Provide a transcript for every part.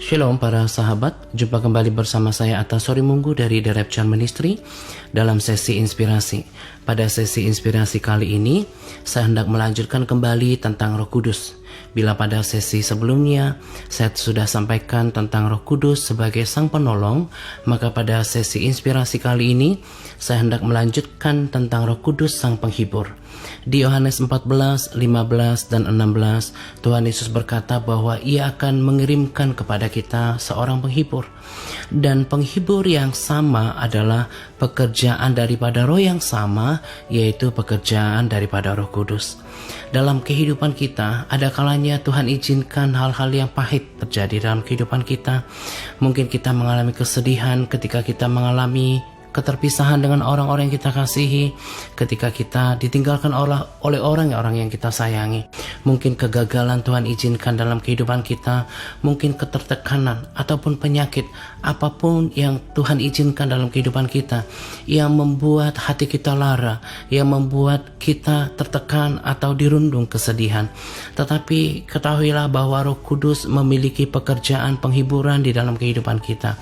Shalom para sahabat, jumpa kembali bersama saya Atta Sori Munggu dari The Rapture Ministry dalam sesi inspirasi. Pada sesi inspirasi kali ini, saya hendak melanjutkan kembali tentang Roh Kudus. Bila pada sesi sebelumnya saya sudah sampaikan tentang Roh Kudus sebagai Sang Penolong, maka pada sesi inspirasi kali ini saya hendak melanjutkan tentang Roh Kudus Sang Penghibur. Di Yohanes 14, 15, dan 16, Tuhan Yesus berkata bahwa Ia akan mengirimkan kepada kita seorang penghibur. Dan penghibur yang sama adalah pekerjaan daripada roh yang sama, yaitu pekerjaan daripada Roh Kudus. Dalam kehidupan kita, ada kalanya Tuhan izinkan hal-hal yang pahit terjadi dalam kehidupan kita. Mungkin kita mengalami kesedihan ketika kita mengalami keterpisahan dengan orang-orang yang kita kasihi, ketika kita ditinggalkan oleh orang-orang yang kita sayangi. Mungkin kegagalan Tuhan izinkan dalam kehidupan kita, mungkin ketertekanan ataupun penyakit, apapun yang Tuhan izinkan dalam kehidupan kita, yang membuat hati kita lara, yang membuat kita tertekan atau dirundung kesedihan. Tetapi ketahuilah bahwa Roh Kudus memiliki pekerjaan penghiburan di dalam kehidupan kita.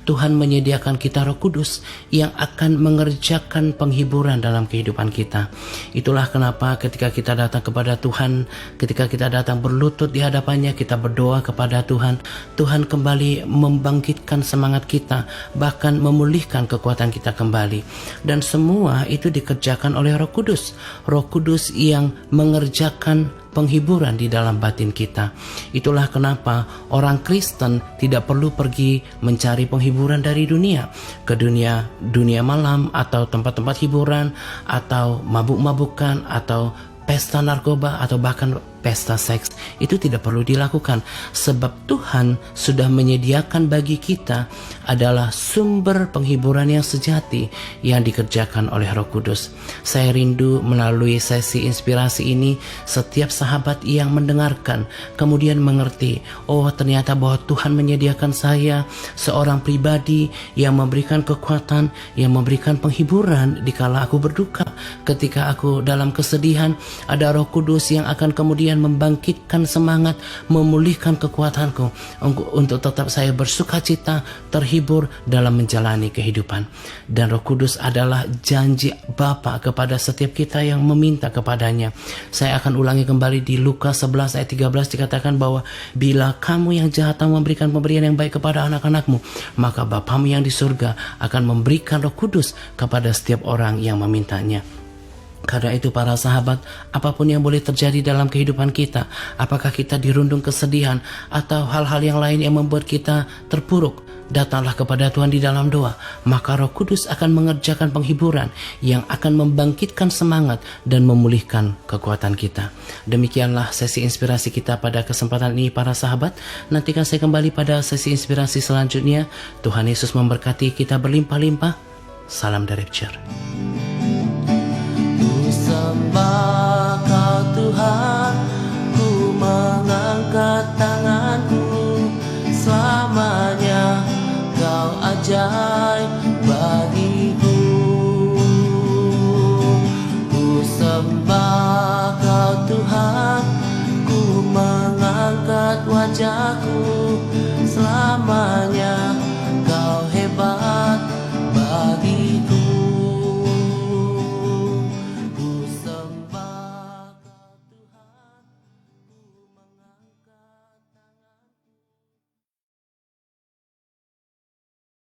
Tuhan menyediakan kita Roh Kudus yang akan mengerjakan penghiburan dalam kehidupan kita. Itulah kenapa ketika kita datang kepada Tuhan, ketika kita datang berlutut di hadapannya, kita berdoa kepada Tuhan, Tuhan kembali membangkitkan semangat kita, bahkan memulihkan kekuatan kita kembali. Dan semua itu dikerjakan oleh Roh Kudus. Roh Kudus yang mengerjakan penghiburan di dalam batin kita. Itulah kenapa orang Kristen tidak perlu pergi mencari penghiburan dari dunia, ke dunia malam atau tempat-tempat hiburan atau mabuk-mabukan atau pesta narkoba atau bahkan pesta seks. Itu tidak perlu dilakukan, sebab Tuhan sudah menyediakan bagi kita adalah sumber penghiburan yang sejati yang dikerjakan oleh Roh Kudus. Saya rindu melalui sesi inspirasi ini setiap sahabat yang mendengarkan kemudian mengerti, oh ternyata bahwa Tuhan menyediakan saya seorang pribadi yang memberikan kekuatan, yang memberikan penghiburan dikala aku berduka. Ketika aku dalam kesedihan, ada Roh Kudus yang akan kemudian membangkitkan semangat, memulihkan kekuatanku untuk tetap saya bersuka cita, terhibur dalam menjalani kehidupan. Dan Roh Kudus adalah janji Bapa kepada setiap kita yang meminta kepadanya. Saya akan ulangi kembali di Lukas 11 ayat 13 dikatakan bahwa bila kamu yang jahat memberikan pemberian yang baik kepada anak-anakmu, maka Bapamu yang di surga akan memberikan Roh Kudus kepada setiap orang yang memintanya. Karena itu para sahabat, apapun yang boleh terjadi dalam kehidupan kita, apakah kita dirundung kesedihan atau hal-hal yang lain yang membuat kita terpuruk, datanglah kepada Tuhan di dalam doa, maka Roh Kudus akan mengerjakan penghiburan yang akan membangkitkan semangat dan memulihkan kekuatan kita. Demikianlah sesi inspirasi kita pada kesempatan ini para sahabat. Nantikan saya kembali pada sesi inspirasi selanjutnya. Tuhan Yesus memberkati kita berlimpah-limpah. Salam The Rapture. Sembah Kau Tuhan, ku mengangkat tanganku, selamanya Kau ajaib bagiku. Ku sembah Kau Tuhan, ku mengangkat wajahku, selamanya